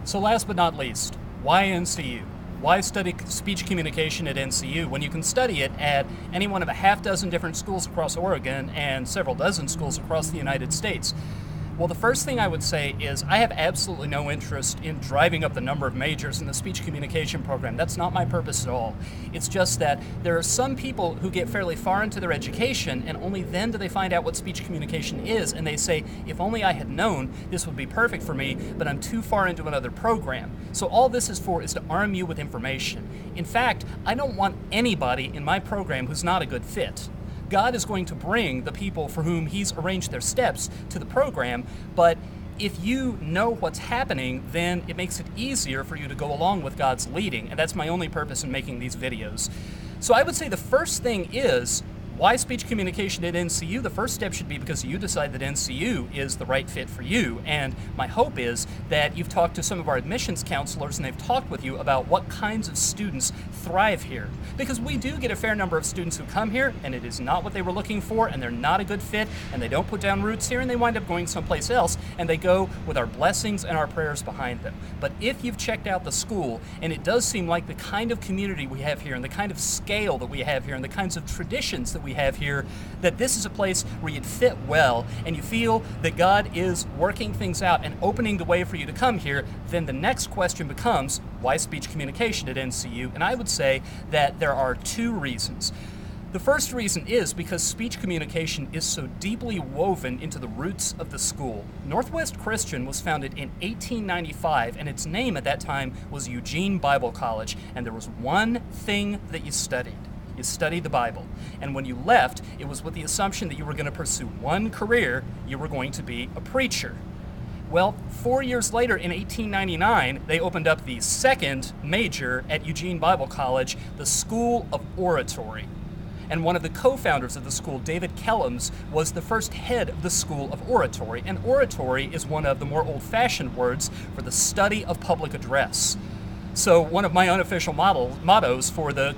So last but not least, why NCU? Why study speech communication at NCU when you can study it at any one of a half dozen different schools across Oregon and several dozen schools across the United States? Well, the first thing I would say is I have absolutely no interest in driving up the number of majors in the speech communication program. That's not my purpose at all. It's just that there are some people who get fairly far into their education and only then do they find out what speech communication is, and they say, if only I had known, this would be perfect for me, but I'm too far into another program. So all this is for is to arm you with information. In fact, I don't want anybody in my program who's not a good fit. God is going to bring the people for whom He's arranged their steps to the program, but if you know what's happening, then it makes it easier for you to go along with God's leading, and that's my only purpose in making these videos. So I would say the first thing is, why speech communication at NCU? The first step should be because you decide that NCU is the right fit for you. And my hope is that you've talked to some of our admissions counselors and they've talked with you about what kinds of students thrive here. Because we do get a fair number of students who come here and it is not what they were looking for and they're not a good fit and they don't put down roots here and they wind up going someplace else and they go with our blessings and our prayers behind them. But if you've checked out the school and it does seem like the kind of community we have here and the kind of scale that we have here and the kinds of traditions that we have here, that this is a place where you'd fit well and you feel that God is working things out and opening the way for you to come here, then the next question becomes, why speech communication at NCU? And I would say that there are two reasons. The first reason is because speech communication is so deeply woven into the roots of the school. Northwest Christian was founded in 1895, and its name at that time was Eugene Bible College, and there was one thing that you studied. You studied the Bible. And when you left, it was with the assumption that you were going to pursue one career, you were going to be a preacher. Well, 4 years later, in 1899, they opened up the second major at Eugene Bible College, the School of Oratory. And one of the co-founders of the school, David Kellums, was the first head of the School of Oratory. And oratory is one of the more old-fashioned words for the study of public address. So one of my unofficial mottos for the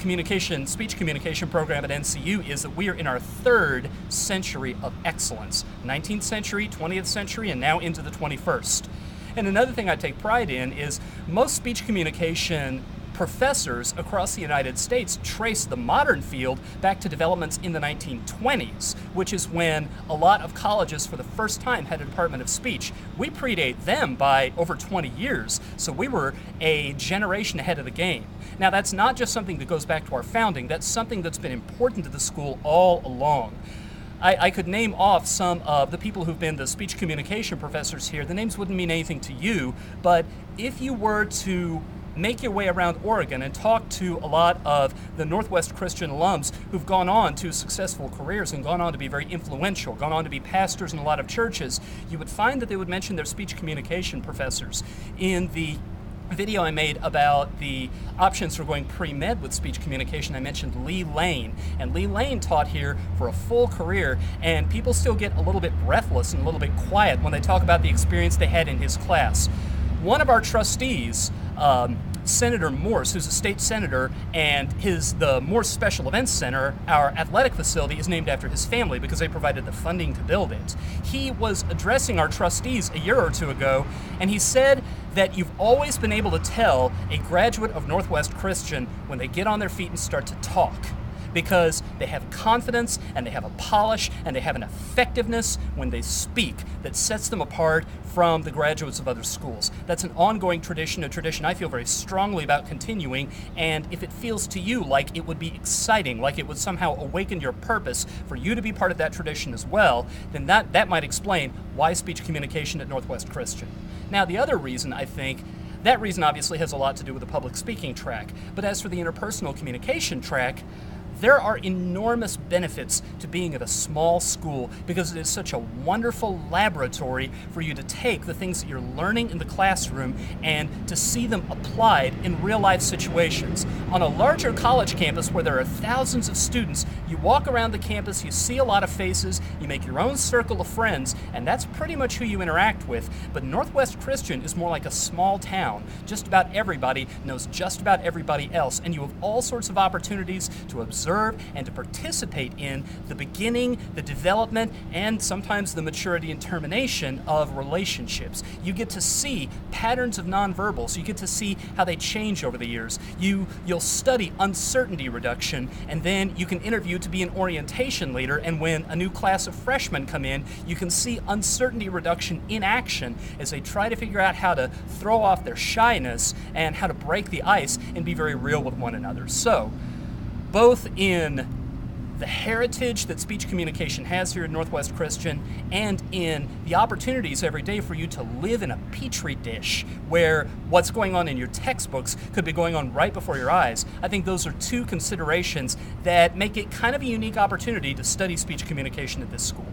speech communication program at NCU is that we are in our third century of excellence. 19th century, 20th century, and now into the 21st. And another thing I take pride in is most speech communication professors across the United States trace the modern field back to developments in the 1920s, which is when a lot of colleges for the first time had a department of speech. We predate them by over 20 years, so we were a generation ahead of the game. Now, that's not just something that goes back to our founding, that's something that's been important to the school all along. I could name off some of the people who've been the speech communication professors here. The names wouldn't mean anything to you, but if you were to make your way around Oregon and talk to a lot of the Northwest Christian alums who've gone on to successful careers and gone on to be very influential, gone on to be pastors in a lot of churches, you would find that they would mention their speech communication professors. In the video I made about the options for going pre-med with speech communication, I mentioned Lee Lane. And Lee Lane taught here for a full career, and people still get a little bit breathless and a little bit quiet when they talk about the experience they had in his class. One of our trustees, Senator Morse, who's a state senator, and the Morse Special Events Center, our athletic facility, is named after his family because they provided the funding to build it. He was addressing our trustees a year or two ago, and he said that you've always been able to tell a graduate of Northwest Christian when they get on their feet and start to talk, because they have confidence and they have a polish and they have an effectiveness when they speak that sets them apart from the graduates of other schools. That's an ongoing tradition, a tradition I feel very strongly about continuing, and if it feels to you like it would be exciting, like it would somehow awaken your purpose for you to be part of that tradition as well, then that might explain why speech communication at Northwest Christian. Now, the other reason, I think, that reason obviously has a lot to do with the public speaking track, but as for the interpersonal communication track, there are enormous benefits to being at a small school because it is such a wonderful laboratory for you to take the things that you're learning in the classroom and to see them applied in real-life situations. On a larger college campus where there are thousands of students, you walk around the campus, you see a lot of faces, you make your own circle of friends, and that's pretty much who you interact with. But Northwest Christian is more like a small town. Just about everybody knows just about everybody else, and you have all sorts of opportunities to observe observe and to participate in the beginning, the development, and sometimes the maturity and termination of relationships. You get to see patterns of nonverbals. You get to see how they change over the years. You'll study uncertainty reduction, and then you can interview to be an orientation leader, and when a new class of freshmen come in, you can see uncertainty reduction in action as they try to figure out how to throw off their shyness and how to break the ice and be very real with one another. So, both in the heritage that speech communication has here at Northwest Christian and in the opportunities every day for you to live in a petri dish where what's going on in your textbooks could be going on right before your eyes, I think those are two considerations that make it kind of a unique opportunity to study speech communication at this school.